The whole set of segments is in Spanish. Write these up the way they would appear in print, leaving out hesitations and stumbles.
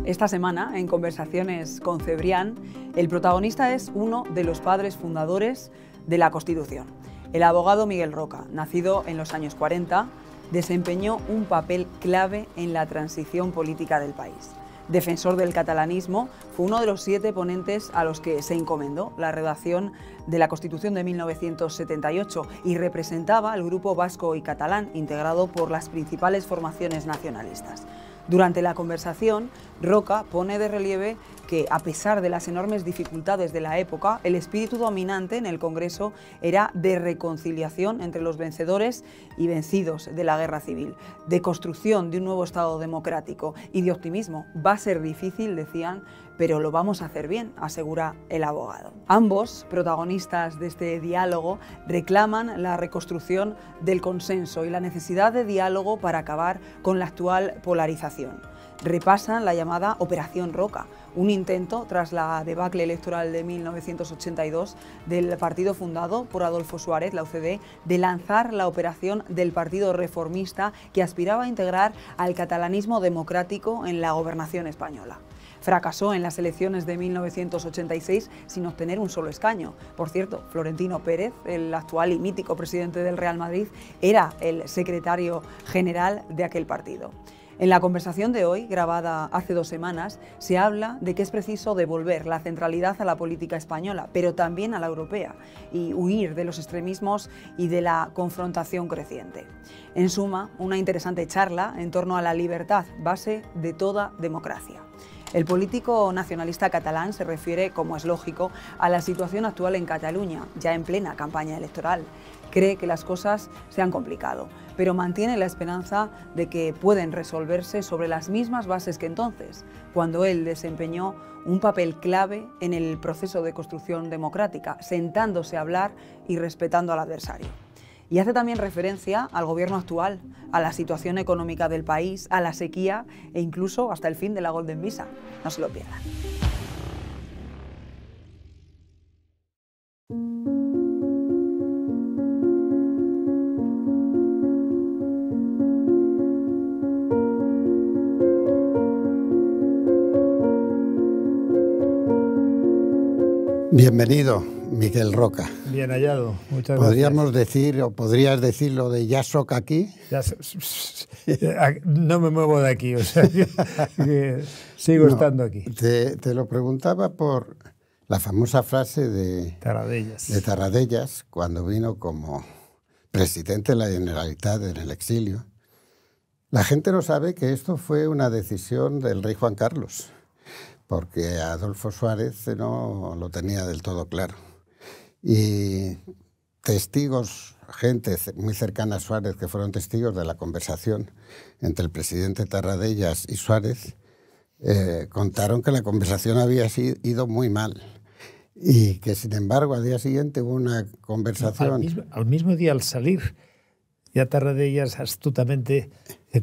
Esta semana, en Conversaciones con Cebrián, el protagonista es uno de los padres fundadores de la Constitución. El abogado Miguel Roca, nacido en los años 40, desempeñó un papel clave en la transición política del país. Defensor del catalanismo, fue uno de los 7 ponentes a los que se encomendó la redacción de la Constitución de 1978 y representaba al grupo vasco y catalán, integrado por las principales formaciones nacionalistas. Durante la conversación, Roca pone de relieve que, a pesar de las enormes dificultades de la época, el espíritu dominante en el Congreso era de reconciliación entre los vencedores y vencidos de la guerra civil, de construcción de un nuevo Estado democrático y de optimismo. Va a ser difícil, decían, pero lo vamos a hacer bien, asegura el abogado. Ambos, protagonistas de este diálogo, reclaman la reconstrucción del consenso y la necesidad de diálogo para acabar con la actual polarización. Repasan la llamada Operación Roca, un intento tras la debacle electoral de 1982 del partido fundado por Adolfo Suárez, la UCD, de lanzar la operación del Partido Reformista que aspiraba a integrar al catalanismo democrático en la gobernación española. Fracasó en las elecciones de 1986 sin obtener un solo escaño. Por cierto, Florentino Pérez, el actual y mítico presidente del Real Madrid, era el secretario general de aquel partido. En la conversación de hoy, grabada hace 2 semanas, se habla de que es preciso devolver la centralidad a la política española, pero también a la europea, y huir de los extremismos y de la confrontación creciente. En suma, una interesante charla en torno a la libertad, base de toda democracia. El político nacionalista catalán se refiere, como es lógico, a la situación actual en Cataluña, ya en plena campaña electoral. Cree que las cosas se han complicado, pero mantiene la esperanza de que pueden resolverse sobre las mismas bases que entonces, cuando él desempeñó un papel clave en el proceso de construcción democrática, sentándose a hablar y respetando al adversario. Y hace también referencia al gobierno actual, a la situación económica del país, a la sequía e incluso hasta el fin de la Golden Visa. No se lo pierdan. Bienvenido, Miguel Roca. Bien hallado, muchas ¿Podríamos gracias. decir, o podrías decir lo de ya soca aquí? No me muevo de aquí, o sea, que sigo estando aquí. Te lo preguntaba por la famosa frase de Tarradellas, cuando vino como presidente de la Generalitat en el exilio. La gente no sabe que esto fue una decisión del rey Juan Carlos, porque Adolfo Suárez no lo tenía del todo claro. Y testigos, gente muy cercana a Suárez, que fueron testigos de la conversación entre el presidente Tarradellas y Suárez, contaron que la conversación había ido muy mal y que, sin embargo, al día siguiente hubo una conversación... Al mismo día, al salir, ya Tarradellas astutamente...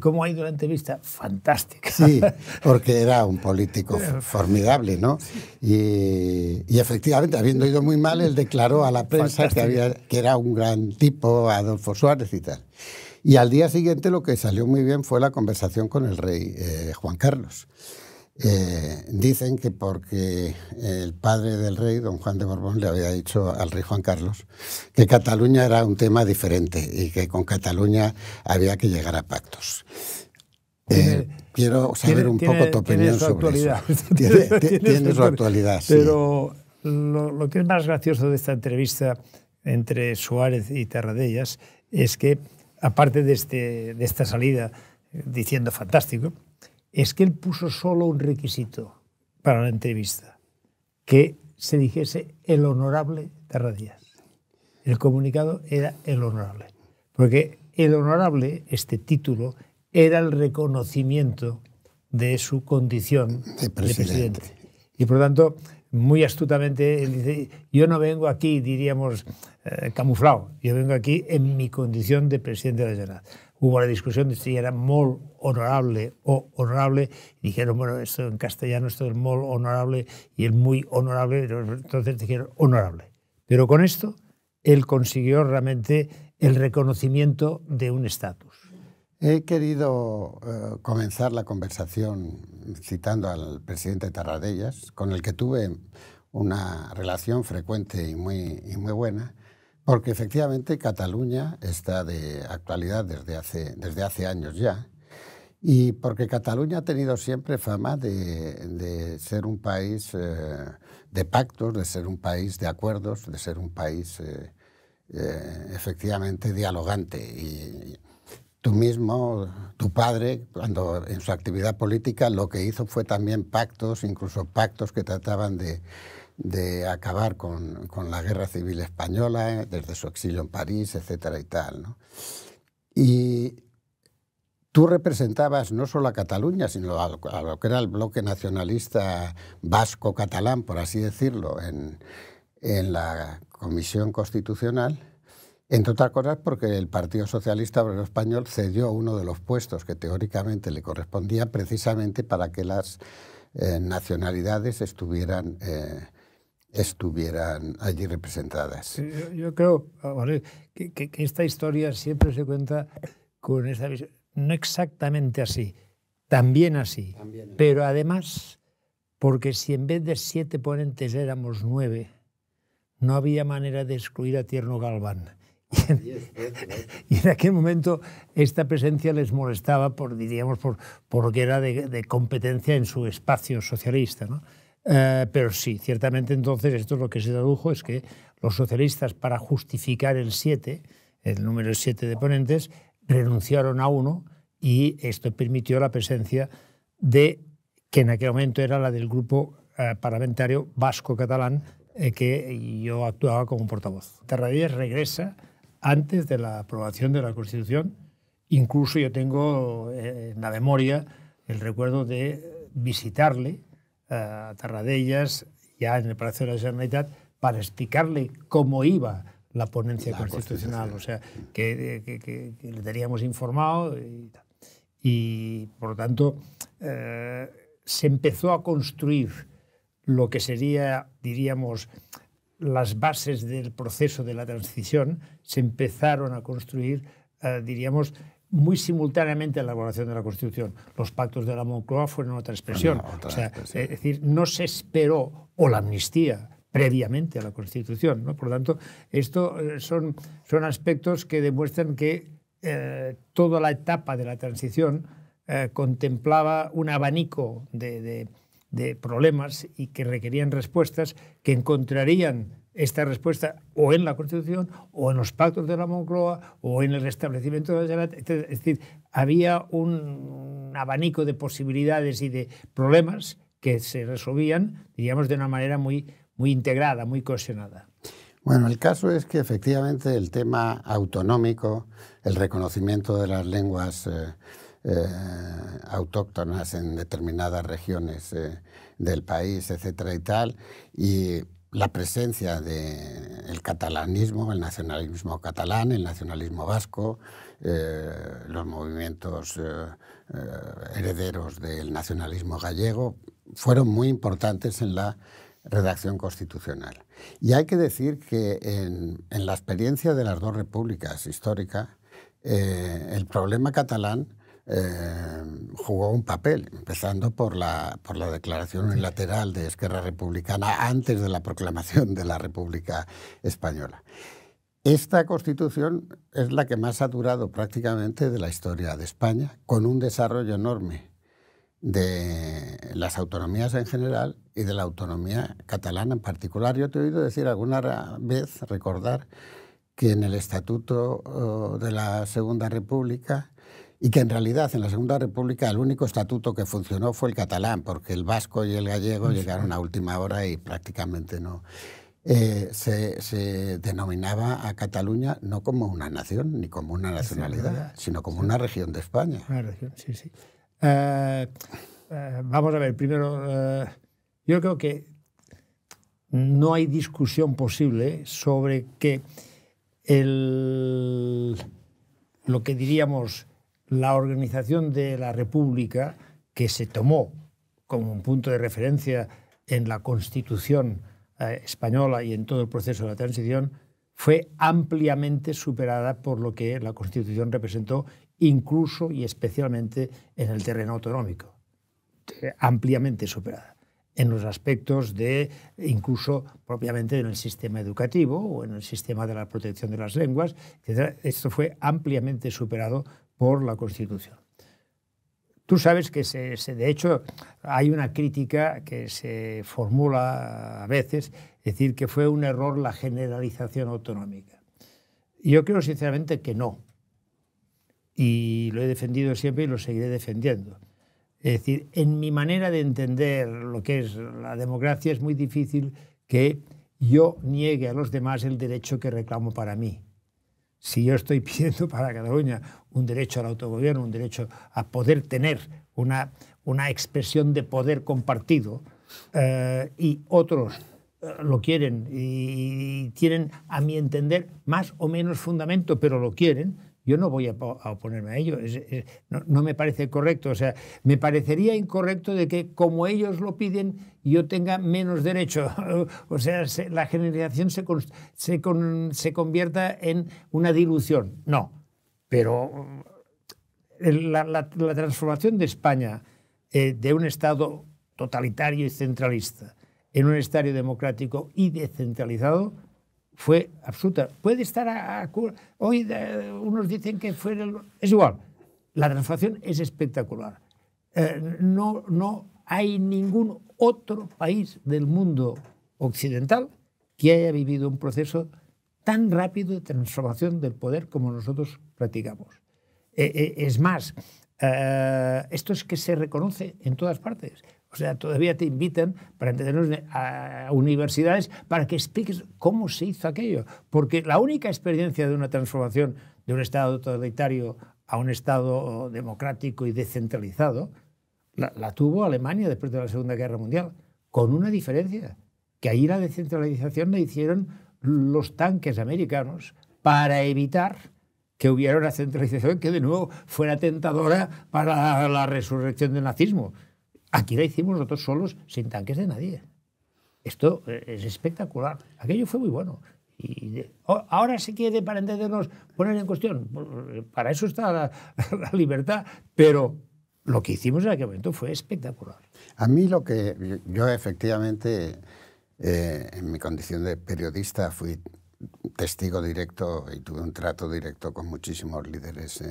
¿Cómo ha ido la entrevista? Fantástica. Sí, porque era un político formidable, ¿no? Y efectivamente, habiendo ido muy mal, él declaró a la prensa que era un gran tipo, Adolfo Suárez y tal. Y al día siguiente lo que salió muy bien fue la conversación con el rey Juan Carlos. Dicen que porque el padre del rey, don Juan de Borbón, le había dicho al rey Juan Carlos que Cataluña era un tema diferente y que con Cataluña había que llegar a pactos. Quiero saber un poco tu opinión sobre eso. Tiene su actualidad, sí. Pero lo que es más gracioso de esta entrevista entre Suárez y Tarradellas es que, aparte de esta salida diciendo fantástico, es que él puso solo un requisito para la entrevista, que se dijese el honorable Tarradellas. El comunicado era el honorable, porque el honorable, este título, era el reconocimiento de su condición de presidente. Y por lo tanto, muy astutamente, él dice, yo no vengo aquí, diríamos, camuflado, yo vengo aquí en mi condición de presidente de la Generalitat. Hubo la discusión de si era molt honorable o honorable, y dijeron, bueno, esto en castellano, esto es molt honorable y el muy honorable, entonces dijeron honorable. Pero con esto, él consiguió realmente el reconocimiento de un estatus. He querido comenzar la conversación citando al presidente Tarradellas, con el que tuve una relación frecuente y muy buena, porque efectivamente Cataluña está de actualidad desde hace años ya, y porque Cataluña ha tenido siempre fama de ser un país de pactos, de ser un país de acuerdos, de ser un país efectivamente dialogante. Y tú mismo, tu padre, cuando en su actividad política, lo que hizo fue también pactos, incluso pactos que trataban de acabar con la guerra civil española, desde su exilio en París, etcétera y tal, ¿no? Y tú representabas no solo a Cataluña, sino a lo que era el bloque nacionalista vasco-catalán, por así decirlo, en la Comisión Constitucional, entre otras cosas porque el Partido Socialista Obrero Español cedió uno de los puestos que teóricamente le correspondían precisamente para que las nacionalidades estuvieran allí representadas. Yo creo, vale, que esta historia siempre se cuenta con esta visión. No exactamente así, también así, pero además, porque si en vez de 7 ponentes éramos 9, no había manera de excluir a Tierno Galván. Y en aquel momento esta presencia les molestaba por lo que era de competencia en su espacio socialista, ¿no? Pero sí, ciertamente entonces esto es lo que se tradujo, es que los socialistas, para justificar el número 7 de ponentes, renunciaron a 1 y esto permitió la presencia que en aquel momento era la del grupo parlamentario vasco-catalán, que yo actuaba como portavoz. Tarradellas regresa antes de la aprobación de la Constitución. Incluso yo tengo en la memoria el recuerdo de visitarle a Tarradellas ya en el Palacio de la Generalitat para explicarle cómo iba la ponencia constitucional, o sea, que le teníamos informado y por lo tanto se empezó a construir lo que sería, diríamos, las bases del proceso de la transición. Se empezaron a construir, diríamos, muy simultáneamente a la elaboración de la Constitución. Los pactos de la Moncloa fueron otra expresión. Es decir, no se esperó, o la amnistía, previamente a la Constitución, ¿no? Por lo tanto, esto son aspectos que demuestran que toda la etapa de la transición contemplaba un abanico de problemas y que requerían respuestas que encontrarían esta respuesta o en la Constitución o en los pactos de la Moncloa o en el restablecimiento de la Generalitat. Es decir, había un abanico de posibilidades y de problemas que se resolvían, diríamos, de una manera muy integrada, muy cohesionada. Bueno, el caso es que efectivamente el tema autonómico, el reconocimiento de las lenguas autóctonas en determinadas regiones del país, etcétera y tal, y la presencia del catalanismo, el nacionalismo catalán, el nacionalismo vasco, los movimientos herederos del nacionalismo gallego, fueron muy importantes en la redacción constitucional. Y hay que decir que en la experiencia de las dos repúblicas históricas, el problema catalán jugó un papel, empezando por la declaración unilateral de Esquerra Republicana antes de la proclamación de la República Española. Esta Constitución es la que más ha durado prácticamente de la historia de España, con un desarrollo enorme de las autonomías en general y de la autonomía catalana en particular. Yo te he oído decir alguna vez, recordar, que en el Estatuto de la Segunda República, y que en realidad en la Segunda República el único estatuto que funcionó fue el catalán, porque el vasco y el gallego llegaron a última hora y prácticamente no. Se denominaba a Cataluña no como una nación ni como una nacionalidad, sino como una región de España. Una región, sí, sí. Vamos a ver, primero, yo creo que no hay discusión posible sobre que lo que diríamos la organización de la República, que se tomó como un punto de referencia en la Constitución española y en todo el proceso de la transición, fue ampliamente superada por lo que la Constitución representó, incluso y especialmente en el terreno autonómico. ampliamente superada en los aspectos de, incluso propiamente en el sistema educativo o en el sistema de la protección de las lenguas, etc. Esto fue ampliamente superado por la Constitución. Tú sabes que de hecho hay una crítica que se formula a veces, es decir, que fue un error la generalización autonómica. Yo creo sinceramente que no. Y lo he defendido siempre y lo seguiré defendiendo. Es decir, en mi manera de entender lo que es la democracia es muy difícil que yo niegue a los demás el derecho que reclamo para mí. Si yo estoy pidiendo para Cataluña un derecho al autogobierno, un derecho a poder tener una expresión de poder compartido, y otros lo quieren y tienen, a mi entender, más o menos fundamento, pero lo quieren, yo no voy a oponerme a ello. No me parece correcto. O sea, me parecería incorrecto de que, como ellos lo piden, yo tenga menos derecho. O sea, la generalización se convierta en una dilución. No. Pero la transformación de España de un Estado totalitario y centralista en un Estado democrático y descentralizado fue absoluta. Puede estar hoy unos dicen que fue es igual. La transformación es espectacular. No hay ningún otro país del mundo occidental que haya vivido un proceso tan rápido de transformación del poder como nosotros practicamos. Es más, esto es que se reconoce en todas partes. O sea, todavía te invitan, para entendernos, a universidades para que expliques cómo se hizo aquello. Porque la única experiencia de una transformación de un Estado totalitario a un Estado democrático y descentralizado la tuvo Alemania después de la Segunda Guerra Mundial, con una diferencia, que ahí la descentralización la hicieron los tanques americanos para evitar que hubiera una centralización que de nuevo fuera tentadora para la resurrección del nazismo. Aquí la hicimos nosotros solos, sin tanques de nadie. Esto es espectacular. Aquello fue muy bueno. Y ahora se quiere, para entendernos, poner en cuestión. Para eso está la libertad. Pero lo que hicimos en aquel momento fue espectacular. A mí lo que yo efectivamente, en mi condición de periodista, fui testigo directo y tuve un trato directo con muchísimos líderes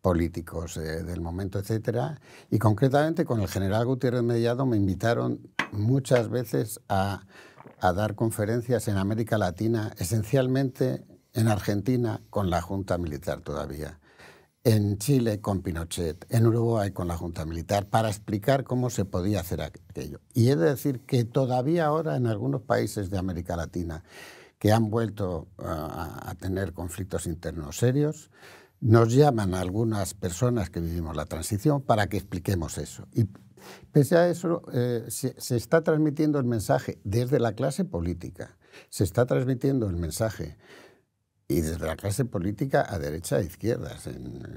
políticos del momento, etcétera, y concretamente con el general Gutiérrez Mellado me invitaron muchas veces a dar conferencias en América Latina, esencialmente en Argentina con la Junta Militar todavía, en Chile con Pinochet, en Uruguay con la Junta Militar, para explicar cómo se podía hacer aquello. Y he de decir que todavía ahora en algunos países de América Latina que han vuelto a tener conflictos internos serios, nos llaman a algunas personas que vivimos la transición para que expliquemos eso. Y pese a eso, se está transmitiendo el mensaje desde la clase política, se está transmitiendo el mensaje y desde la clase política a derecha e izquierda,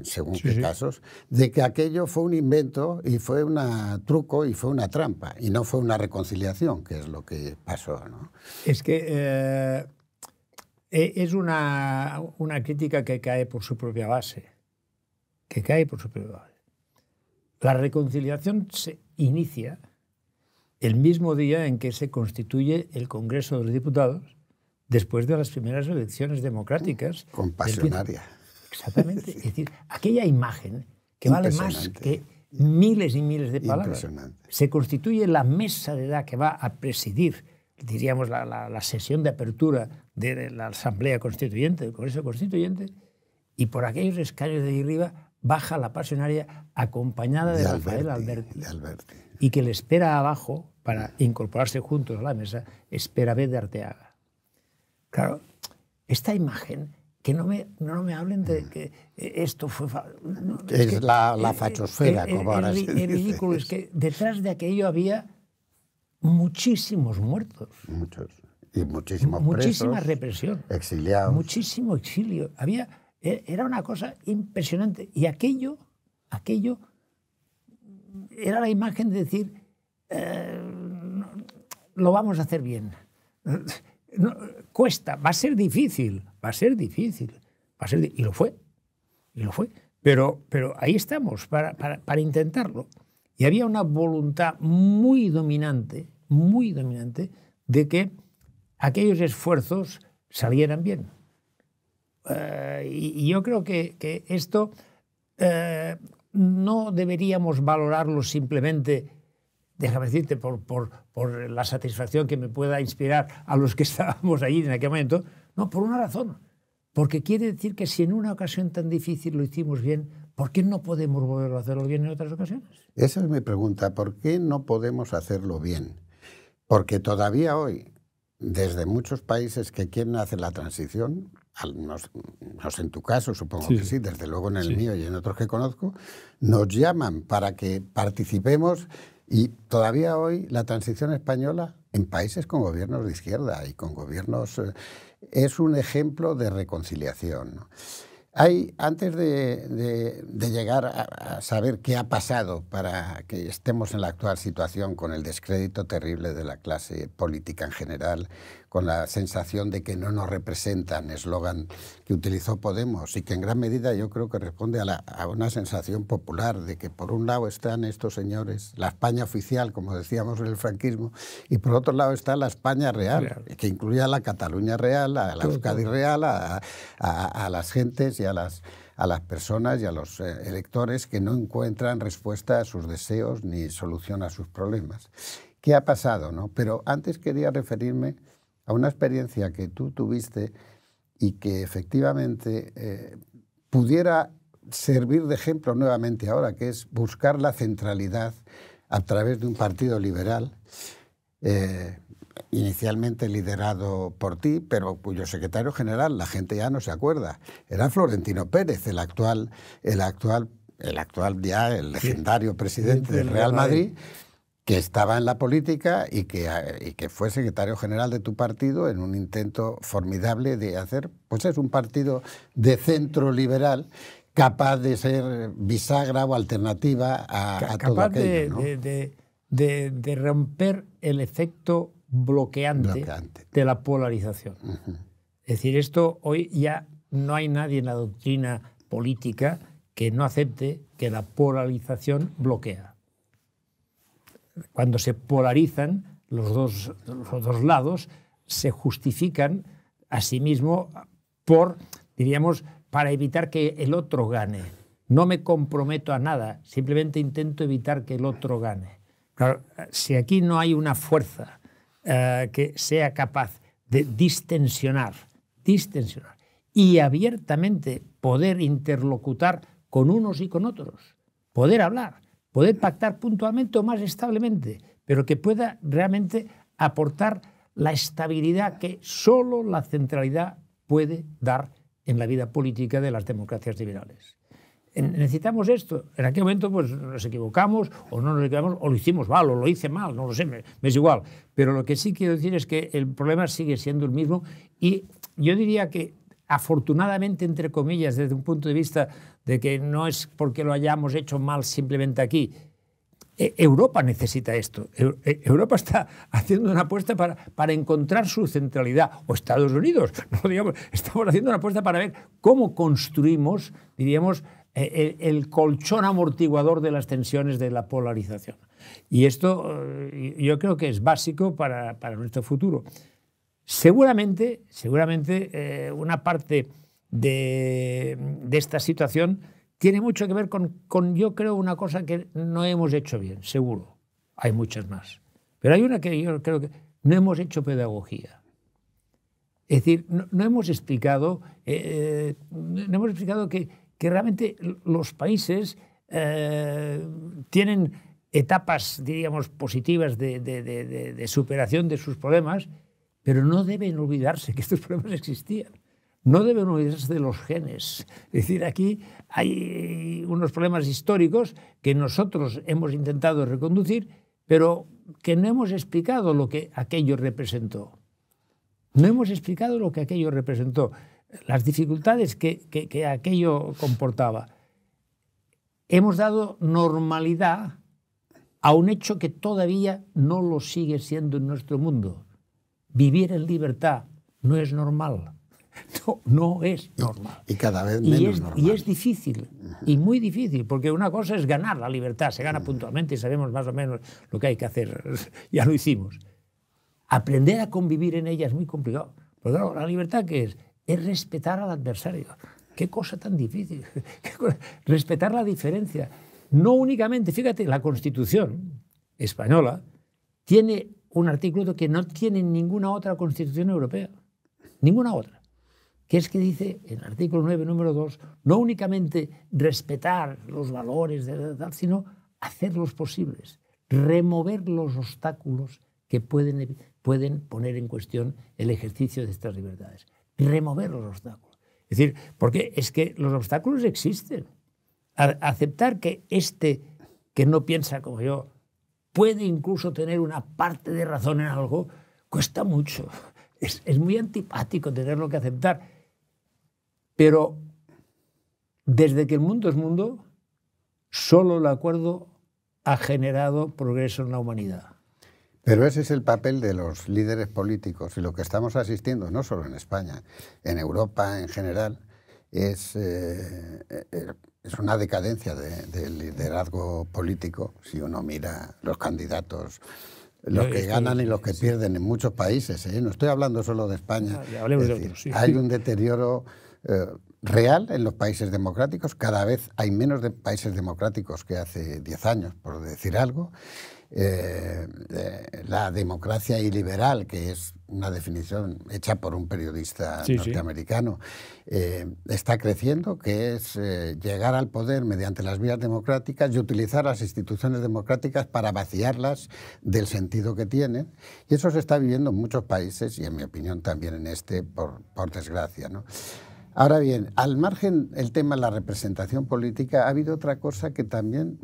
según qué casos, de que aquello fue un invento y fue un truco y fue una trampa y no fue una reconciliación, que es lo que pasó, ¿no? Es que es una crítica que cae por su propia base. La reconciliación se inicia el mismo día en que se constituye el Congreso de los Diputados, después de las primeras elecciones democráticas. Compasionaria. Exactamente. Es decir, aquella imagen que vale más que miles y miles de palabras. Se constituye la mesa de edad que va a presidir, diríamos, la sesión de apertura de la Asamblea Constituyente, del Congreso Constituyente, y por aquellos escaños de ahí arriba baja la pasionaria acompañada de Rafael Alberti. Y que le espera abajo, para incorporarse juntos a la mesa, espera B. de Arteaga. Claro, esta imagen, que no me hablen de que esto fue... No, es la fachosfera, como ahora se dice. Es ridículo, es que detrás de aquello había muchísimos muertos. Muchos. Y muchísimos muchísima presos, represión. Exiliados. Muchísimo exilio. Era una cosa impresionante. Y aquello era la imagen de decir, lo vamos a hacer bien. Cuesta, va a ser difícil. Y lo fue. Pero ahí estamos para intentarlo. Y había una voluntad muy dominante de que aquellos esfuerzos salieran bien. Y yo creo que esto no deberíamos valorarlo simplemente, déjame decirte, por la satisfacción que me pueda inspirar a los que estábamos allí en aquel momento. No, por una razón. Porque quiere decir que si en una ocasión tan difícil lo hicimos bien, ¿por qué no podemos volverlo a hacerlo bien en otras ocasiones? Esa es mi pregunta. ¿Por qué no podemos hacerlo bien? Porque todavía hoy, desde muchos países que quieren hacer la transición, no sé en tu caso, supongo que sí, desde luego en el mío y en otros que conozco, nos llaman para que participemos, y todavía hoy la transición española en países con gobiernos de izquierda y con gobiernos es un ejemplo de reconciliación, ¿no? Antes de llegar a saber qué ha pasado para que estemos en la actual situación, con el descrédito terrible de la clase política en general, con la sensación de que no nos representan, eslogan que utilizó Podemos, y que en gran medida yo creo que responde a una sensación popular de que por un lado están estos señores, la España oficial, como decíamos en el franquismo, y por otro lado está la España real, que incluye a la Cataluña real, a la Euskadi real, a las gentes y a las personas y a los electores que no encuentran respuesta a sus deseos ni solución a sus problemas. ¿Qué ha pasado, no? Pero antes quería referirme a una experiencia que tú tuviste y que efectivamente pudiera servir de ejemplo nuevamente ahora, que es buscar la centralidad a través de un partido liberal, inicialmente liderado por ti, pero cuyo secretario general la gente ya no se acuerda. Era Florentino Pérez, el actual ya, el legendario presidente del Real Madrid, que estaba en la política y que fue secretario general de tu partido en un intento formidable de hacer, pues es un partido de centro liberal capaz de ser bisagra o alternativa a todo aquello, ¿no? de romper el efecto bloqueante de la polarización. Es decir, esto hoy ya no hay nadie en la doctrina política que no acepte que la polarización bloquea. Cuando se polarizan los dos lados, se justifican a sí mismo para evitar que el otro gane. No me comprometo a nada, simplemente intento evitar que el otro gane. Claro, si aquí no hay una fuerza que sea capaz de distensionar y abiertamente poder interlocutar con unos y con otros, poder hablar, poder pactar puntualmente o más establemente, pero que pueda realmente aportar la estabilidad que solo la centralidad puede dar en la vida política de las democracias liberales. Necesitamos esto. En aquel momento pues nos equivocamos o no nos equivocamos, o lo hicimos mal o lo hice mal, no lo sé, me es igual. Pero lo que sí quiero decir es que el problema sigue siendo el mismo, y yo diría que afortunadamente, entre comillas, desde un punto de vista de que no es porque lo hayamos hecho mal simplemente aquí, Europa necesita esto. Europa está haciendo una apuesta para encontrar su centralidad, o Estados Unidos, no digamos, estamos haciendo una apuesta para ver cómo construimos, diríamos, el colchón amortiguador de las tensiones de la polarización. Y esto yo creo que es básico para nuestro futuro. Seguramente una parte de esta situación tiene mucho que ver con, yo creo, una cosa que no hemos hecho bien, seguro. Hay muchas más. Pero hay una que yo creo que no hemos hecho pedagogía. Es decir, no hemos explicado que realmente los países tienen etapas, diríamos, positivas de superación de sus problemas, pero no deben olvidarse que estos problemas existían. No deben olvidarse de los genes. Es decir, aquí hay unos problemas históricos que nosotros hemos intentado reconducir, pero que no hemos explicado lo que aquello representó. No hemos explicado lo que aquello representó, las dificultades que aquello comportaba. Hemos dado normalidad a un hecho que todavía no lo sigue siendo en nuestro mundo. Vivir en libertad no es normal. No es normal. Y cada vez menos normal. Y es difícil, y muy difícil, porque una cosa es ganar la libertad, se gana puntualmente y sabemos más o menos lo que hay que hacer, ya lo hicimos. Aprender a convivir en ella es muy complicado. Porque claro, la libertad, ¿qué es? Es respetar al adversario. Qué cosa tan difícil. Respetar la diferencia. No únicamente, fíjate, la Constitución española tiene un artículo que no tiene ninguna otra Constitución europea. Ninguna otra. Que es que dice, en el artículo 9, número 2, no únicamente respetar los valores, sino hacerlos posibles. Remover los obstáculos que pueden poner en cuestión el ejercicio de estas libertades. Remover los obstáculos. Es decir, porque es que los obstáculos existen. Aceptar que que no piensa como yo puede incluso tener una parte de razón en algo, cuesta mucho. Es muy antipático tenerlo que aceptar. Pero desde que el mundo es mundo, solo el acuerdo ha generado progreso en la humanidad. Pero ese es el papel de los líderes políticos y lo que estamos asistiendo, no solo en España, en Europa en general, es una decadencia del liderazgo político. Si uno mira los candidatos, los que ganan y los que pierden en muchos países, no estoy hablando solo de España. Hablemos de otros, sí. Hay un deterioro real en los países democráticos, cada vez hay menos países democráticos que hace 10 años, por decir algo. La democracia iliberal, que es una definición hecha por un periodista norteamericano, está creciendo, que es llegar al poder mediante las vías democráticas y utilizar las instituciones democráticas para vaciarlas del sentido que tienen. Y eso se está viviendo en muchos países y, en mi opinión, también en este, por desgracia, ¿no? Ahora bien, al margen el tema de la representación política, ha habido otra cosa que también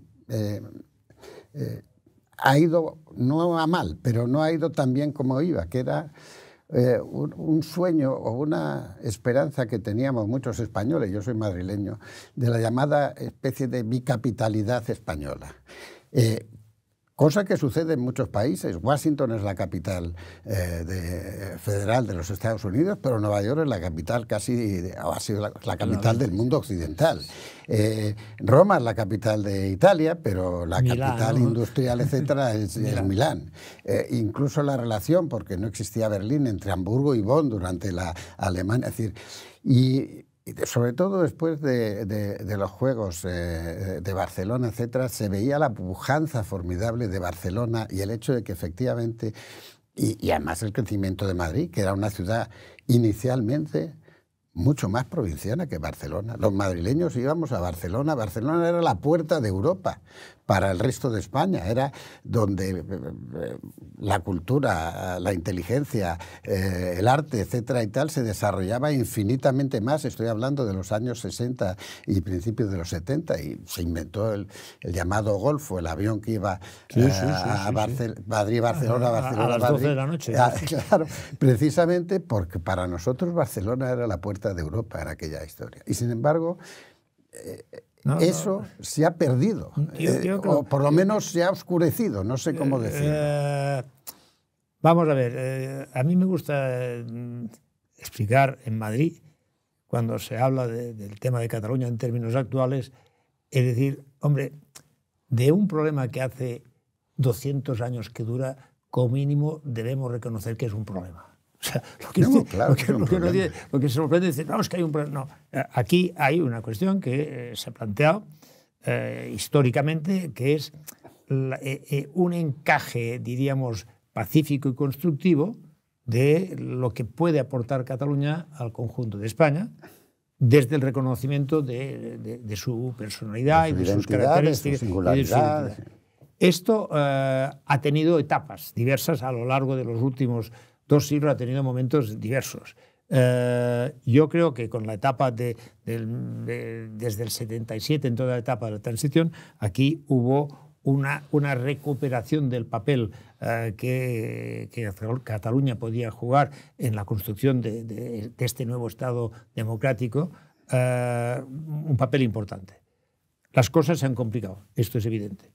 ha ido, no a mal, pero no ha ido tan bien como iba, que era un sueño o una esperanza que teníamos muchos españoles, yo soy madrileño, de la llamada especie de bicapitalidad española. Cosa que sucede en muchos países. Washington es la capital federal de los Estados Unidos, pero Nueva York es la capital ha sido la capital del mundo occidental. Roma es la capital de Italia, pero la capital industrial, etcétera, es Milán. Incluso la relación, porque no existía Berlín, entre Hamburgo y Bonn durante la Alemania. Es decir, y sobre todo después de los Juegos de Barcelona, etcétera, se veía la pujanza formidable de Barcelona y el hecho de que efectivamente, y además el crecimiento de Madrid, que era una ciudad inicialmente mucho más provinciana que Barcelona. Los madrileños íbamos a Barcelona. Barcelona era la puerta de Europa para el resto de España. Era donde la cultura, la inteligencia, el arte, etcétera y tal, se desarrollaba infinitamente más. Estoy hablando de los años 60 y principios de los 70, y se inventó el llamado Golfo, el avión que iba a Madrid-Barcelona, a las 12 de la noche. Claro, precisamente porque para nosotros Barcelona era la puerta de Europa en aquella historia. Y sin embargo, eso se ha perdido, o por lo menos se ha oscurecido, no sé cómo decirlo. Vamos a ver, a mí me gusta explicar en Madrid, cuando se habla del tema de Cataluña en términos actuales, es decir, hombre, de un problema que hace 200 años que dura, como mínimo debemos reconocer que es un problema. O sea, lo que se sorprende es decir, no, es que hay un problema. No, aquí hay una cuestión que se ha planteado históricamente, que es un encaje, diríamos, pacífico y constructivo de lo que puede aportar Cataluña al conjunto de España, desde el reconocimiento de su personalidad y de sus características, de su singularidad. Esto ha tenido etapas diversas a lo largo de los últimos 2 siglos, ha tenido momentos diversos. Yo creo que con la etapa desde el 77, en toda la etapa de la transición, aquí hubo una recuperación del papel que Cataluña podía jugar en la construcción de este nuevo Estado democrático, un papel importante. Las cosas se han complicado, esto es evidente.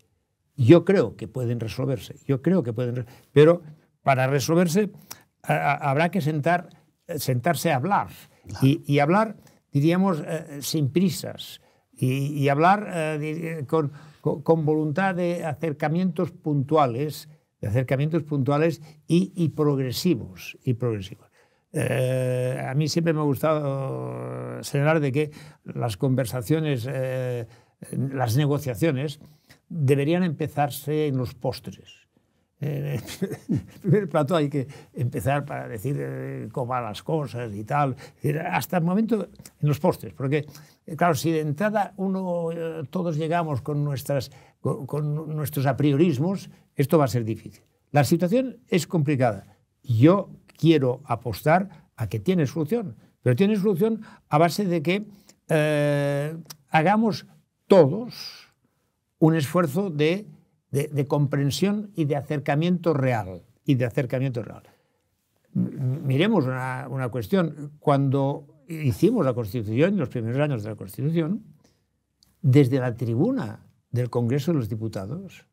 Yo creo que pueden resolverse, pero para resolverse habrá que sentarse a hablar. Claro. Y hablar, diríamos, sin prisas, y hablar con voluntad de acercamientos puntuales, y progresivos. A mí siempre me ha gustado señalar de que las conversaciones, las negociaciones, deberían empezarse en los postres. En el primer plato hay que empezar para decir cómo van las cosas y tal. Hasta el momento en los postres, porque claro, si de entrada todos llegamos con nuestros apriorismos, esto va a ser difícil. La situación es complicada. Yo quiero apostar a que tiene solución, pero tiene solución a base de que hagamos todos un esfuerzo de comprensión y de acercamiento real. Miremos una cuestión. Cuando hicimos la Constitución, en los primeros años de la Constitución, desde la tribuna del Congreso de los Diputados,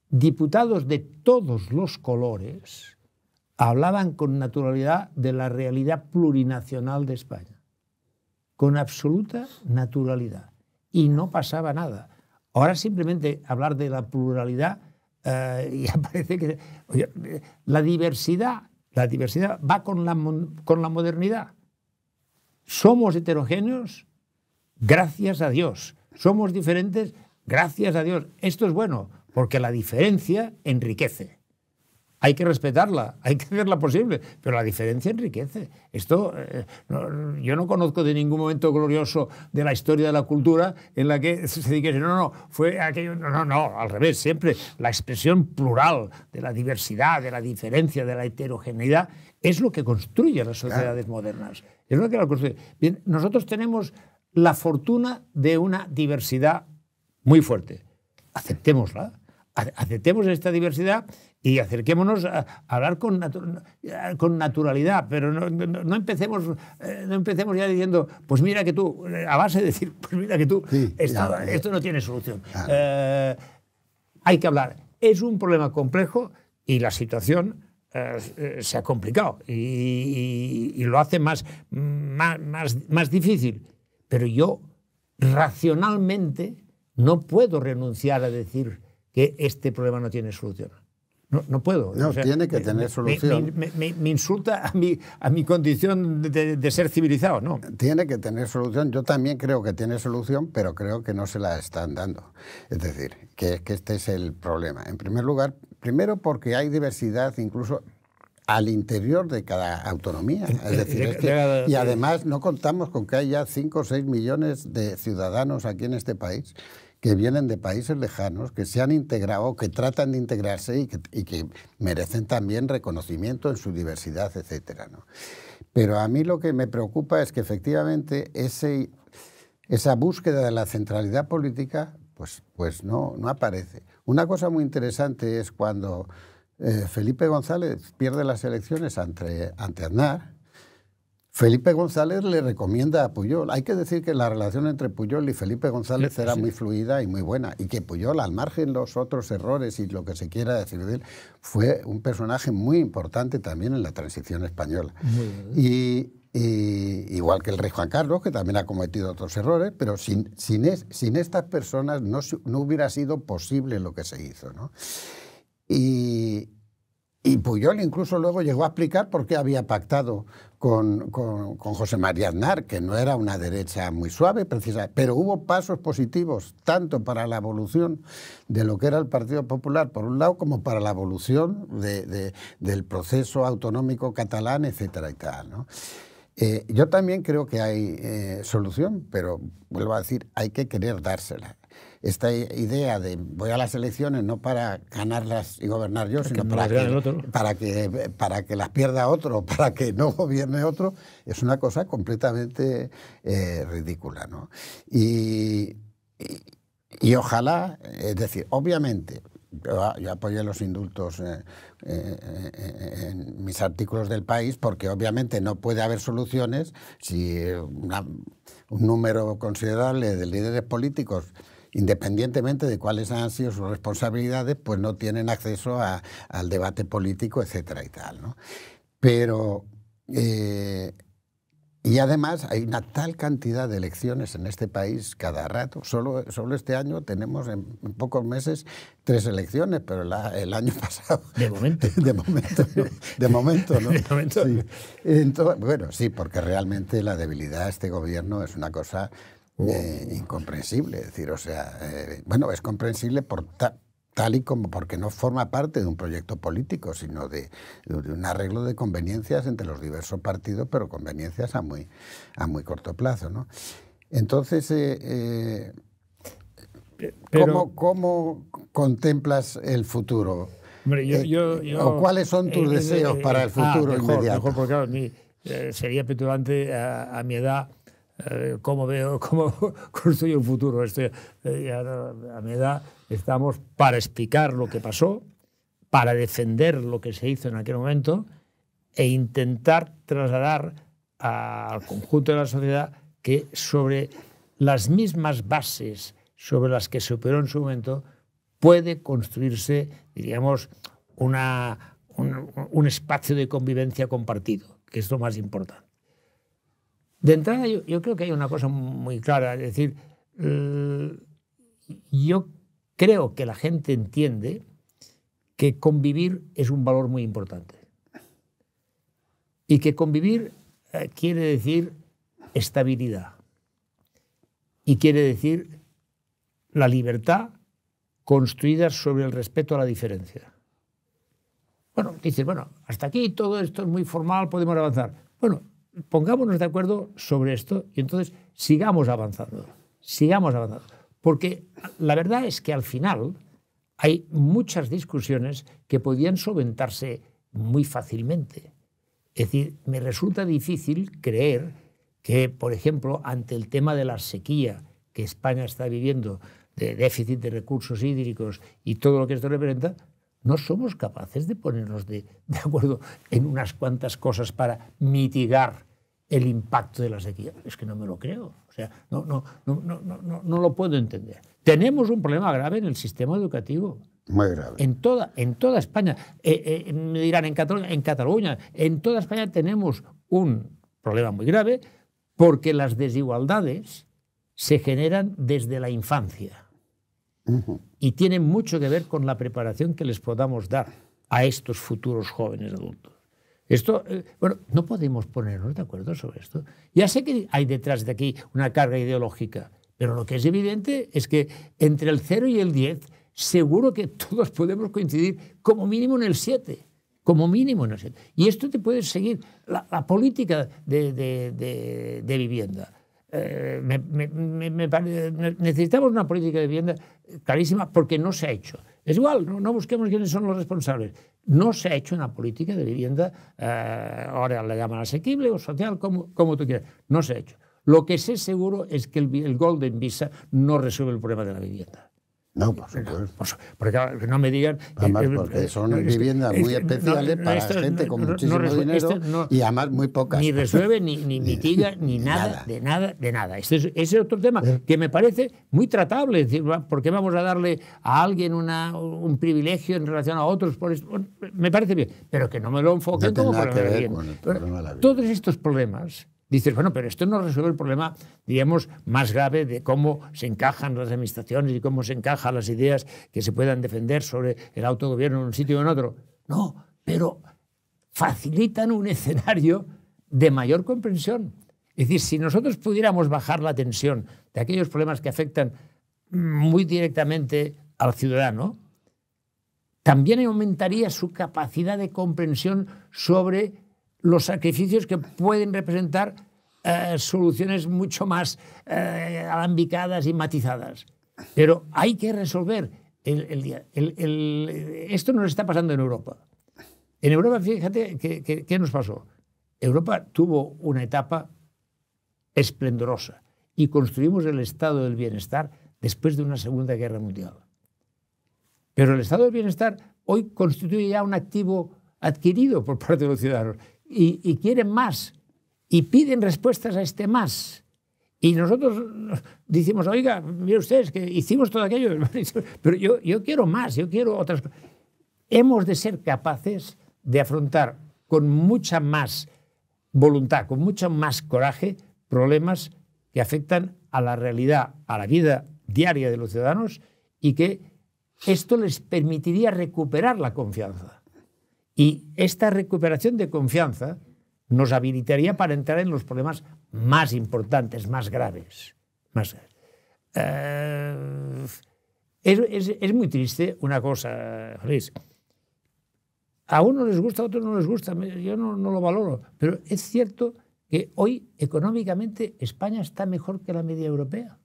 diputados de todos los colores hablaban con naturalidad de la realidad plurinacional de España. Con absoluta naturalidad. Y no pasaba nada. Ahora simplemente hablar de la pluralidad ya parece que... Oye, la diversidad va con la modernidad. Somos heterogéneos, gracias a Dios. Somos diferentes, gracias a Dios. Esto es bueno, porque la diferencia enriquece. Hay que respetarla, hay que hacerla posible, pero la diferencia enriquece. Esto, yo no conozco de ningún momento glorioso de la historia de la cultura en la que se dijese, fue aquello, no, al revés, siempre la expresión plural de la diversidad, de la diferencia, de la heterogeneidad, es lo que construye las sociedades modernas. Es lo que la construye. Bien, nosotros tenemos la fortuna de una diversidad muy fuerte. Aceptémosla. Aceptemos esta diversidad y acerquémonos a hablar con naturalidad, pero no empecemos ya diciendo, pues mira que tú, a base de decir, pues mira que tú, sí, esto no tiene solución. Hay que hablar. Es un problema complejo y la situación se ha complicado y lo hace más difícil. Pero yo, racionalmente, no puedo renunciar a decir que este problema no tiene solución. No puedo. No, tiene que tener solución. Me insulta a mi condición de ser civilizado, ¿no? Tiene que tener solución. Yo también creo que tiene solución, pero creo que no se la están dando. Es decir, que este es el problema. En primer lugar, primero porque hay diversidad incluso al interior de cada autonomía. Es decir, y además no contamos con que haya 5 o 6 millones de ciudadanos aquí en este país que vienen de países lejanos, que se han integrado, que tratan de integrarse y que merecen también reconocimiento en su diversidad, etcétera, ¿no? Pero a mí lo que me preocupa es que efectivamente esa búsqueda de la centralidad política pues no aparece. Una cosa muy interesante es cuando Felipe González pierde las elecciones ante Aznar. Felipe González le recomienda a Pujol. Hay que decir que la relación entre Pujol y Felipe González era muy fluida y muy buena, y que Pujol, al margen de los otros errores y lo que se quiera decir de él, fue un personaje muy importante también en la transición española. Y igual que el rey Juan Carlos, que también ha cometido otros errores, pero sin estas personas no hubiera sido posible lo que se hizo, ¿no? Y Pujol incluso luego llegó a explicar por qué había pactado con José María Aznar, que no era una derecha muy suave, precisamente, pero hubo pasos positivos, tanto para la evolución de lo que era el Partido Popular, por un lado, como para la evolución del proceso autonómico catalán, etcétera y tal, ¿no? Yo también creo que hay solución, pero vuelvo a decir, hay que querer dársela. Esta idea de voy a las elecciones no para ganarlas y gobernar yo, sino para que las pierda otro, para que no gobierne otro, es una cosa completamente ridícula, ¿no? Y ojalá, es decir, obviamente, yo apoyé los indultos en mis artículos del País, porque obviamente no puede haber soluciones si un número considerable de líderes políticos, independientemente de cuáles han sido sus responsabilidades, pues no tienen acceso al debate político, etcétera y tal, ¿no? Pero Y además hay una tal cantidad de elecciones en este país cada rato. Solo este año tenemos en pocos meses 3 elecciones, pero el año pasado... De momento. De momento, ¿no? De momento, ¿no? De momento. Sí. Entonces, bueno, sí, porque realmente la debilidad de este gobierno es una cosa incomprensible. Es decir, o sea, bueno, es comprensible tal y como porque no forma parte de un proyecto político, sino de un arreglo de conveniencias entre los diversos partidos, pero conveniencias a muy corto plazo, ¿no? Entonces, ¿cómo contemplas el futuro? Hombre, ¿O cuáles son tus deseos para el futuro inmediato? Mejor, porque claro, sería petulante a mi edad cómo construyo un futuro. A mi edad estamos para explicar lo que pasó, para defender lo que se hizo en aquel momento e intentar trasladar al conjunto de la sociedad que sobre las mismas bases sobre las que se operó en su momento puede construirse, diríamos, un espacio de convivencia compartido, que es lo más importante. De entrada, yo creo que hay una cosa muy clara, es decir, yo creo que la gente entiende que convivir es un valor muy importante y que convivir quiere decir estabilidad y quiere decir la libertad construida sobre el respeto a la diferencia. Bueno, dices, bueno, hasta aquí todo esto es muy formal, podemos avanzar. Bueno, pongámonos de acuerdo sobre esto y entonces sigamos avanzando. Porque la verdad es que al final hay muchas discusiones que podían solventarse muy fácilmente. Es decir, me resulta difícil creer que, por ejemplo, ante el tema de la sequía que España está viviendo, de déficit de recursos hídricos y todo lo que esto representa, no somos capaces de ponernos de acuerdo en unas cuantas cosas para mitigar el impacto de la sequía. Es que no me lo creo. O sea, no lo puedo entender. Tenemos un problema grave en el sistema educativo. Muy grave. En toda España. Me dirán, en Cataluña, en toda España tenemos un problema muy grave porque las desigualdades se generan desde la infancia. Y tienen mucho que ver con la preparación que les podamos dar a estos futuros jóvenes adultos. Esto, bueno, no podemos ponernos de acuerdo sobre esto. Ya sé que hay detrás de aquí una carga ideológica, pero lo que es evidente es que entre el 0 y el 10 seguro que todos podemos coincidir como mínimo en el 7. Como mínimo en el 7. Y esto te puede seguir la política de vivienda. Necesitamos una política de vivienda clarísima porque no se ha hecho. Es igual, no busquemos quiénes son los responsables. No se ha hecho una política de vivienda, ahora la llaman asequible o social, como tú quieras. No se ha hecho. Lo que sé seguro es que el Golden Visa no resuelve el problema de la vivienda. No, por supuesto. Porque no me digan... Además, porque son viviendas muy especiales para gente con muchísimo dinero y además muy pocas. Ni resuelve, ni mitiga, ni nada, de nada. Ese es otro tema que me parece muy tratable. Es decir, ¿por qué vamos a darle a alguien un privilegio en relación a otros? Por esto? Me parece bien, pero que no me lo enfoquen como problema de todos estos problemas. Dices, bueno, pero esto no resuelve el problema, digamos, más grave de cómo se encajan las administraciones y cómo se encajan las ideas que se puedan defender sobre el autogobierno en un sitio o en otro. No, pero facilitan un escenario de mayor comprensión. Es decir, si nosotros pudiéramos bajar la tensión de aquellos problemas que afectan muy directamente al ciudadano, también aumentaría su capacidad de comprensión sobre los sacrificios que pueden representar soluciones mucho más alambicadas y matizadas. Pero hay que resolver esto nos está pasando en Europa. En Europa, fíjate, ¿qué nos pasó? Europa tuvo una etapa esplendorosa y construimos el estado del bienestar después de una Segunda Guerra Mundial. Pero el estado del bienestar hoy constituye ya un activo adquirido por parte de los ciudadanos. Y quieren más, y piden respuestas a este más. Y nosotros decimos, oiga, mire ustedes, que hicimos todo aquello, pero yo quiero más, yo quiero otras cosas. Hemos de ser capaces de afrontar con mucha más voluntad, con mucho más coraje, problemas que afectan a la realidad, a la vida diaria de los ciudadanos, y que esto les permitiría recuperar la confianza. Y esta recuperación de confianza nos habilitaría para entrar en los problemas más importantes, más graves. Es muy triste una cosa, Luis. A uno les gusta, a otros no les gusta. Yo no lo valoro. Pero es cierto que hoy, económicamente, España está mejor que la media europea.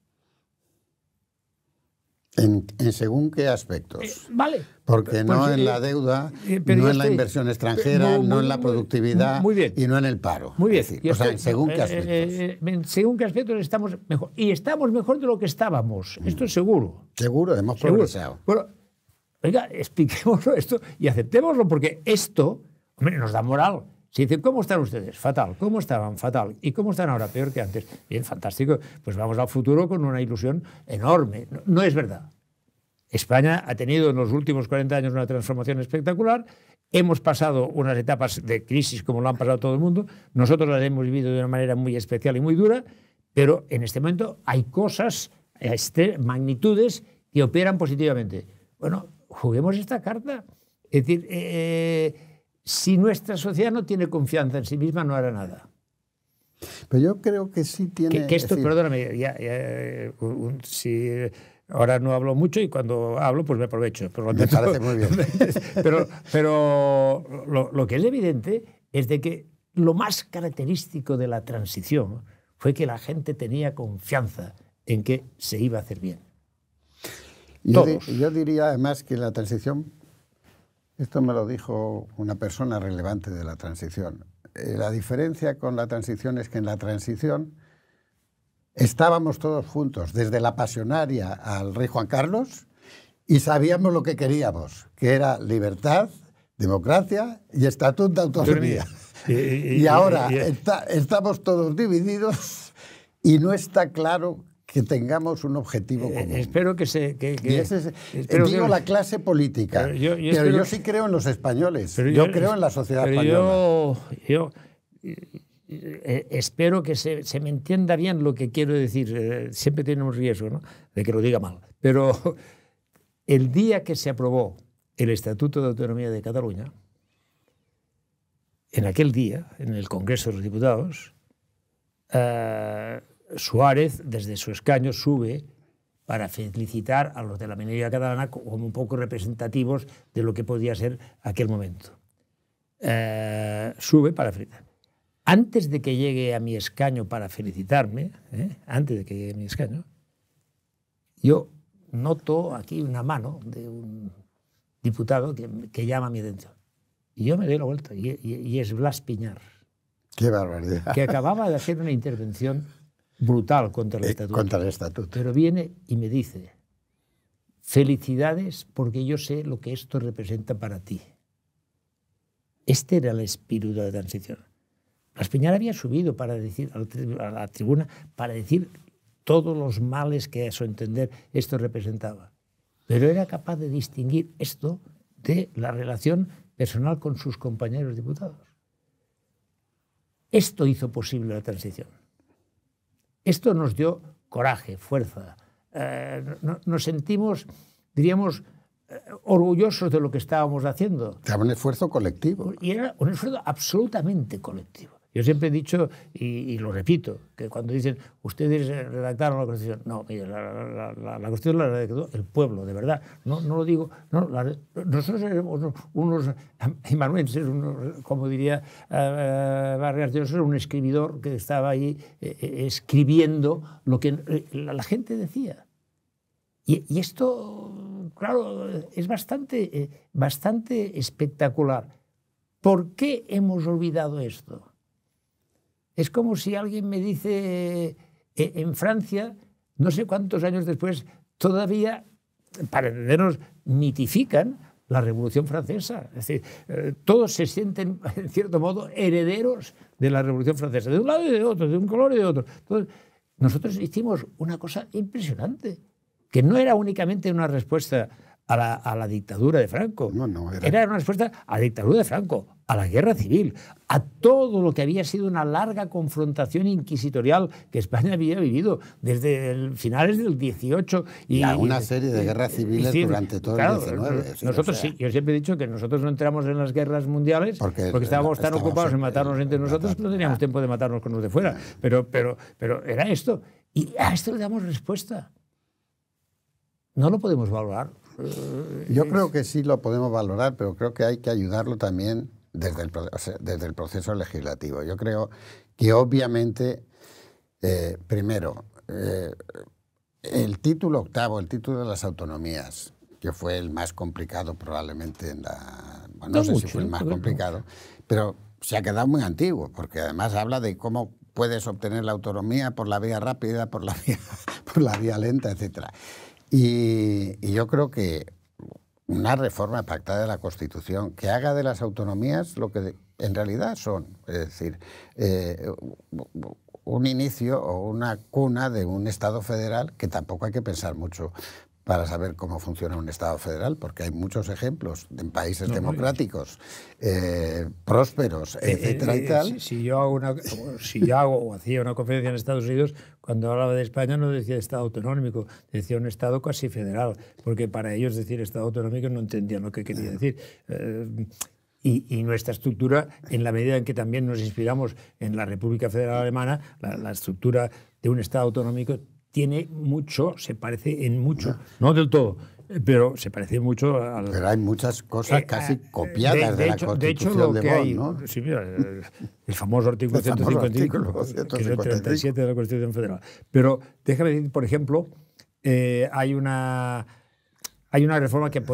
¿En según qué aspectos? Vale. Porque no en la deuda, no en la inversión extranjera, no en la productividad y no en el paro. Muy bien. Es decir, ¿en según qué aspectos? Según qué aspectos estamos mejor. Y estamos mejor de lo que estábamos. Esto es seguro. Seguro, hemos progresado. Bueno, oiga, expliquémoslo esto y aceptémoslo, porque esto, hombre, nos da moral. Si dicen, ¿cómo están ustedes? Fatal. ¿Cómo estaban? Fatal. ¿Y cómo están ahora? Peor que antes. Bien, fantástico. Pues vamos al futuro con una ilusión enorme. No es verdad. España ha tenido en los últimos 40 años una transformación espectacular. Hemos pasado unas etapas de crisis como lo han pasado todo el mundo. Nosotros las hemos vivido de una manera muy especial y muy dura, pero en este momento hay cosas, magnitudes que operan positivamente. Bueno, juguemos esta carta. Es decir, si nuestra sociedad no tiene confianza en sí misma, no hará nada. Pero yo creo que sí tiene... Que esto, perdóname, si ahora no hablo mucho y cuando hablo pues me aprovecho. Por lo tanto, me parece muy bien. pero lo que es evidente es de que lo más característico de la transición fue que la gente tenía confianza en que se iba a hacer bien. Yo diría además que la transición... Esto me lo dijo una persona relevante de la transición. La diferencia con la transición es que en la transición estábamos todos juntos, desde la pasionaria al rey Juan Carlos, y sabíamos lo que queríamos, que era libertad, democracia y estatuto de autonomía. Y ahora estamos todos divididos y no está claro que tengamos un objetivo común. Espero que digo la clase política, pero yo sí creo en los españoles, yo creo en la sociedad española. Yo espero que se me entienda bien lo que quiero decir. Siempre tenemos riesgo, ¿no?, de que lo diga mal. Pero el día que se aprobó el Estatuto de Autonomía de Cataluña, en aquel día, en el Congreso de los Diputados, Suárez, desde su escaño, sube para felicitar a los de la minoría catalana como un poco representativos de lo que podía ser aquel momento. Sube para felicitar. Antes de que llegue a mi escaño para felicitarme, antes de que llegue a mi escaño, yo noto aquí una mano de un diputado que llama a mi atención. Y yo me doy la vuelta y es Blas Piñar. ¡Qué barbaridad! Que acababa de hacer una intervención brutal contra el estatuto. Contra el estatuto. Pero viene y me dice, felicidades porque yo sé lo que esto representa para ti. Este era el espíritu de la transición. Blas Piñar había subido para decir, a la tribuna para decir todos los males que a su entender esto representaba. Pero era capaz de distinguir esto de la relación personal con sus compañeros diputados. Esto hizo posible la transición. Esto nos dio coraje, fuerza. Nos sentimos, diríamos, orgullosos de lo que estábamos haciendo. Era un esfuerzo colectivo. Y era un esfuerzo absolutamente colectivo. Yo siempre he dicho, y lo repito, que cuando dicen, ustedes redactaron la Constitución, no, mire, la Constitución la redactó el pueblo, de verdad. No lo digo, nosotros éramos unos amanuenses, como diría Vargas Llosa, un escribidor que estaba ahí escribiendo lo que la gente decía. Y esto, claro, es bastante espectacular. ¿Por qué hemos olvidado esto? Es como si alguien me dice, en Francia, no sé cuántos años después, todavía, para entendernos, mitifican la Revolución Francesa. Es decir, todos se sienten, en cierto modo, herederos de la Revolución Francesa, de un lado y de otro, de un color y de otro. Entonces, nosotros hicimos una cosa impresionante, que no era únicamente una respuesta a la dictadura de Franco. Era una respuesta a la dictadura de Franco, a la guerra civil, a todo lo que había sido una larga confrontación inquisitorial que España había vivido desde finales del 18. Y a una serie de guerras civiles durante todo el 19. Nosotros sí, yo siempre he dicho que nosotros no entramos en las guerras mundiales porque estábamos tan ocupados en matarnos entre nosotros que no teníamos tiempo de matarnos con los de fuera. Pero era esto. Y a esto le damos respuesta. No lo podemos valorar. Yo creo que sí lo podemos valorar, pero creo que hay que ayudarlo también desde el proceso legislativo. Yo creo que obviamente, primero, el título octavo, el título de las autonomías, que fue el más complicado probablemente no sé si fue el más complicado, pero se ha quedado muy antiguo, porque además habla de cómo puedes obtener la autonomía por la vía rápida, por la vía lenta, etcétera. Y yo creo que una reforma pactada de la Constitución que haga de las autonomías lo que en realidad son, es decir, un inicio o una cuna de un Estado federal, que tampoco hay que pensar mucho para saber cómo funciona un Estado federal, porque hay muchos ejemplos en países democráticos, prósperos, etcétera y tal. Si yo hago o hacía una conferencia en Estados Unidos, cuando hablaba de España no decía Estado autonómico, decía un Estado casi federal, porque para ellos decir Estado autonómico no entendían lo que quería decir. Y nuestra estructura, en la medida en que también nos inspiramos en la República Federal Alemana, la estructura de un Estado autonómico tiene mucho, se parece en mucho, no del todo, pero se parece mucho al... Pero hay muchas cosas casi copiadas de la Constitución de Bonn, ¿no? Sí, mira, el famoso artículo 155, que es el 37 de la Constitución Federal. Pero déjame decir, por ejemplo, hay una reforma que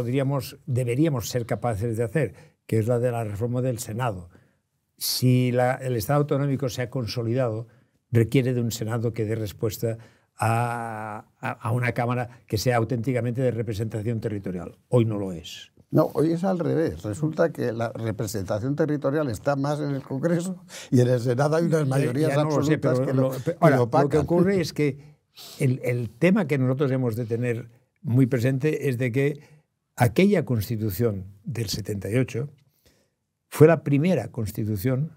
deberíamos ser capaces de hacer, que es la de la reforma del Senado. Si el Estado autonómico se ha consolidado, requiere de un Senado que dé respuesta a una Cámara que sea auténticamente de representación territorial. Hoy no lo es. No, hoy es al revés. Resulta que la representación territorial está más en el Congreso y en el Senado hay unas mayorías absolutas que lo opacan. Lo que ocurre es que el tema que nosotros hemos de tener muy presente es de que aquella Constitución del 78 fue la primera Constitución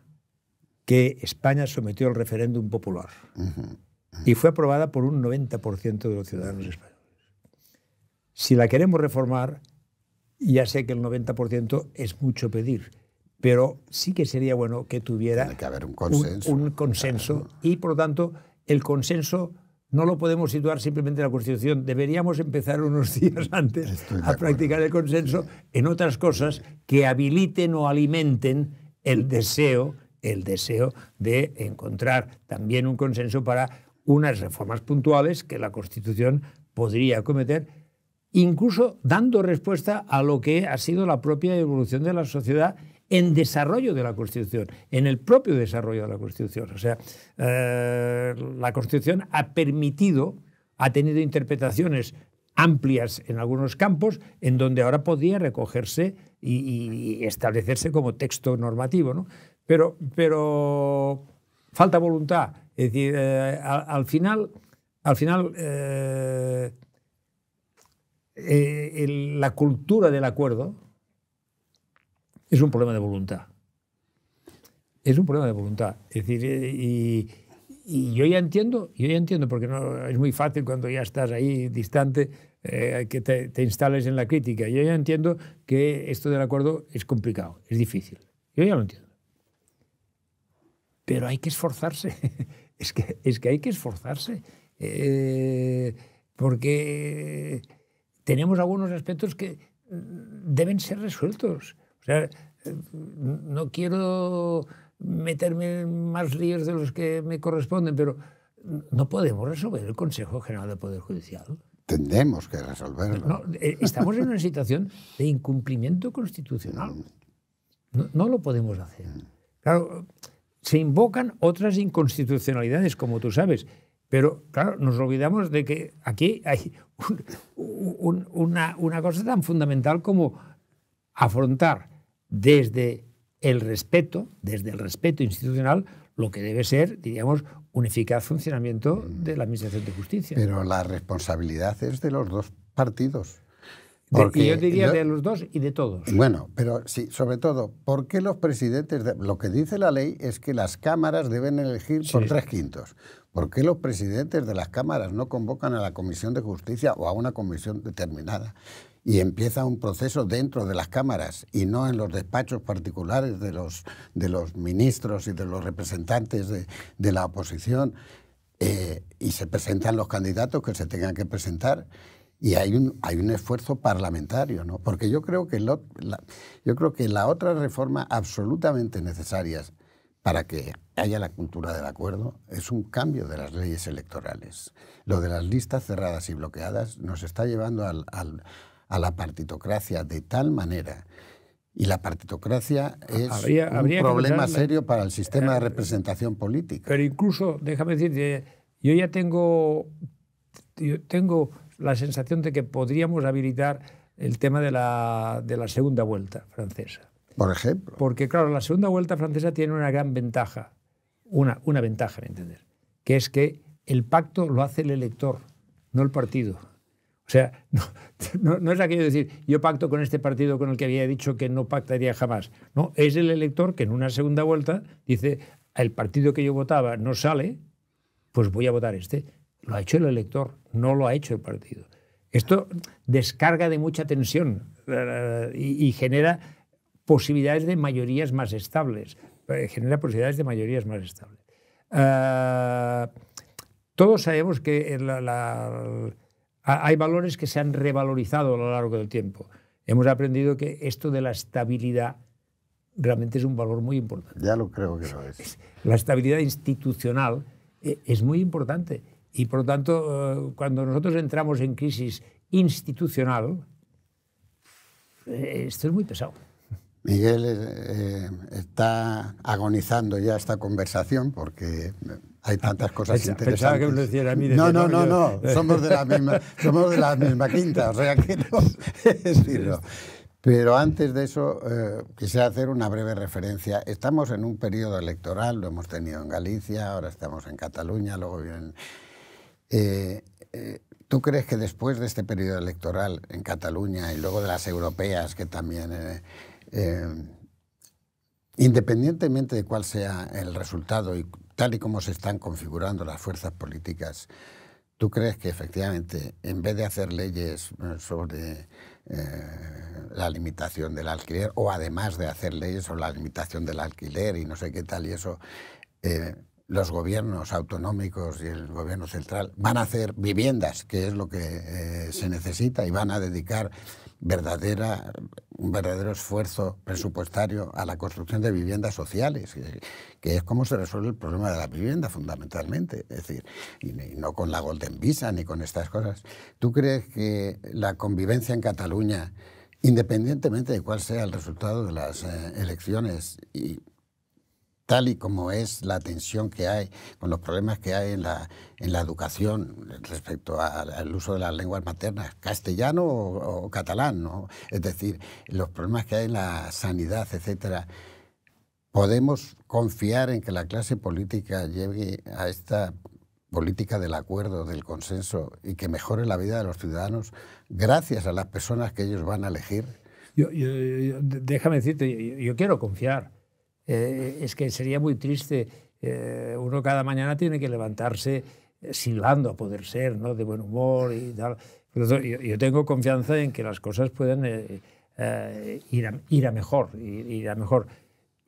que España sometió al referéndum popular. Y fue aprobada por un 90% de los ciudadanos españoles. Si la queremos reformar, ya sé que el 90% es mucho pedir, pero sí que sería bueno que tuviera Tiene que haber un consenso. Un consenso, claro. Y por lo tanto el consenso no lo podemos situar simplemente en la Constitución. Deberíamos empezar unos días antes a practicar el consenso en otras cosas que habiliten o alimenten el deseo de encontrar también un consenso para unas reformas puntuales que la Constitución podría acometer, incluso dando respuesta a lo que ha sido la propia evolución de la sociedad en desarrollo de la Constitución, en el propio desarrollo de la Constitución. O sea, la Constitución ha tenido interpretaciones amplias en algunos campos, en donde ahora podía recogerse y establecerse como texto normativo, ¿no? Pero falta voluntad. Es decir, al final la cultura del acuerdo es un problema de voluntad. Es un problema de voluntad. Es decir, y yo ya entiendo, porque no es muy fácil cuando ya estás ahí distante que te instales en la crítica. Yo ya entiendo que esto del acuerdo es complicado, es difícil. Yo ya lo entiendo. Pero hay que esforzarse. Es que hay que esforzarse. Porque tenemos algunos aspectos que deben ser resueltos. O sea, no quiero meterme en más líos de los que me corresponden, pero no podemos resolver el Consejo General del Poder Judicial. Tendremos que resolverlo. No, estamos en una situación de incumplimiento constitucional. No lo podemos hacer. Claro, se invocan otras inconstitucionalidades, como tú sabes, pero claro, nos olvidamos de que aquí hay una cosa tan fundamental como afrontar desde el respeto institucional lo que debe ser, diríamos, un eficaz funcionamiento de la Administración de Justicia. Pero la responsabilidad es de los dos partidos. Y yo diría de los dos y de todos. Bueno, pero sí, sobre todo, ¿por qué los presidentes? Lo que dice la ley es que las cámaras deben elegir por 3/5. ¿Por qué los presidentes de las cámaras no convocan a la Comisión de Justicia o a una comisión determinada y empieza un proceso dentro de las cámaras y no en los despachos particulares de los ministros y de los representantes de la oposición, y se presentan los candidatos que se tengan que presentar? Y hay un esfuerzo parlamentario, ¿no? Porque yo creo que la otra reforma absolutamente necesaria para que haya la cultura del acuerdo es un cambio de las leyes electorales. Lo de las listas cerradas y bloqueadas nos está llevando a la partitocracia de tal manera, y la partitocracia es un problema serio para el sistema de representación política. Pero incluso, déjame decirte, yo ya tengo la sensación de que podríamos habilitar el tema de la segunda vuelta francesa. Por ejemplo. Porque, claro, la segunda vuelta francesa tiene una gran ventaja, una ventaja, ¿me entiendes? Que es que el pacto lo hace el elector, no el partido. O sea, no es aquello de decir, yo pacto con este partido con el que había dicho que no pactaría jamás. No, es el elector que en una segunda vuelta dice, el partido que yo votaba no sale, pues voy a votar este. Lo ha hecho el elector, no lo ha hecho el partido. Esto descarga de mucha tensión y genera posibilidades de mayorías más estables. Todos sabemos que hay valores que se han revalorizado a lo largo del tiempo. Hemos aprendido que esto de la estabilidad realmente es un valor muy importante. Ya lo creo que lo es. La estabilidad institucional es muy importante. Y, por lo tanto, cuando nosotros entramos en crisis institucional, esto es muy pesado. Miguel está agonizando ya esta conversación porque hay tantas cosas interesantes. Pensaba que me lo decía a mí. No. Somos de la misma quinta, o sea que no. Es decir, no. Pero antes de eso, quisiera hacer una breve referencia. Estamos en un periodo electoral, lo hemos tenido en Galicia, ahora estamos en Cataluña, luego vienen... ¿Tú crees que después de este periodo electoral en Cataluña y luego de las europeas, que también, independientemente de cuál sea el resultado y tal y como se están configurando las fuerzas políticas, ¿tú crees que efectivamente, en vez de hacer leyes sobre la limitación del alquiler, o además de hacer leyes sobre la limitación del alquiler y no sé qué tal y eso, los gobiernos autonómicos y el gobierno central van a hacer viviendas, que es lo que se necesita, y van a dedicar un verdadero esfuerzo presupuestario a la construcción de viviendas sociales, que es como se resuelve el problema de la vivienda fundamentalmente, es decir, y no con la Golden Visa ni con estas cosas? ¿Tú crees que la convivencia en Cataluña, independientemente de cuál sea el resultado de las elecciones, y tal y como es la tensión que hay, con los problemas que hay en la educación respecto al uso de las lenguas maternas, castellano o catalán, ¿no? Es decir, los problemas que hay en la sanidad, etcétera, ¿podemos confiar en que la clase política llegue a esta política del acuerdo, del consenso, y que mejore la vida de los ciudadanos gracias a las personas que ellos van a elegir? Déjame decirte, yo quiero confiar. Es que sería muy triste. Uno cada mañana tiene que levantarse silbando, a poder ser, ¿no?, de buen humor y tal. Yo tengo confianza en que las cosas pueden ir a mejor.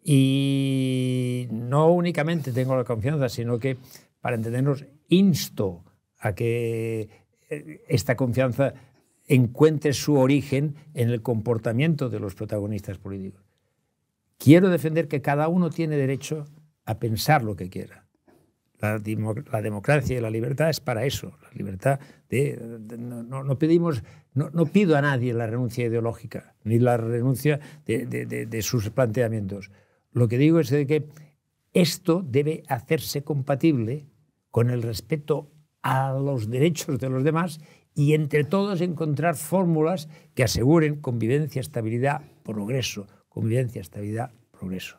Y no únicamente tengo la confianza, sino que, para entendernos, insto a que esta confianza encuentre su origen en el comportamiento de los protagonistas políticos. Quiero defender que cada uno tiene derecho a pensar lo que quiera. La democracia y la libertad es para eso. La libertad no pido a nadie la renuncia ideológica, ni la renuncia de sus planteamientos. Lo que digo es de que esto debe hacerse compatible con el respeto a los derechos de los demás y entre todos encontrar fórmulas que aseguren convivencia, estabilidad, progreso. Convivencia, estabilidad, progreso.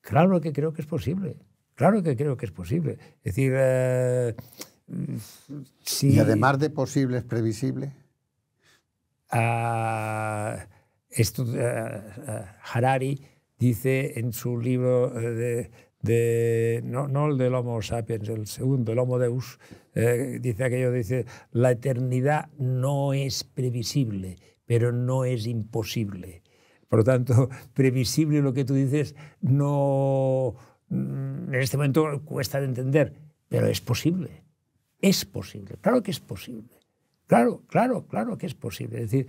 Claro que creo que es posible. Claro que creo que es posible. Es decir, ¿Y además de posible es previsible? Harari dice en su libro no el del Homo sapiens, el segundo, el Homo Deus, dice la eternidad no es previsible, pero no es imposible. Por lo tanto, previsible lo que tú dices no, en este momento cuesta de entender, pero es posible. Es posible, claro que es posible. Claro que es posible. Es decir,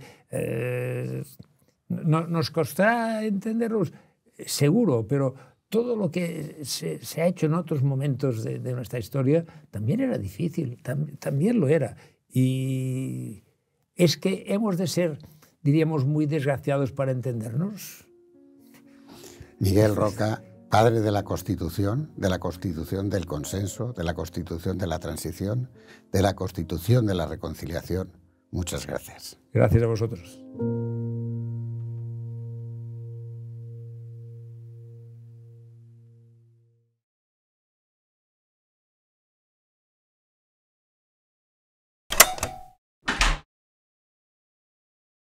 nos costará entenderlos, seguro, pero todo lo que se ha hecho en otros momentos de nuestra historia también era difícil, también lo era. Y es que hemos de ser, diríamos, muy desgraciados para entendernos. Miguel Roca, padre de la Constitución del consenso, de la Constitución de la transición, de la Constitución de la reconciliación. Muchas gracias. Gracias a vosotros.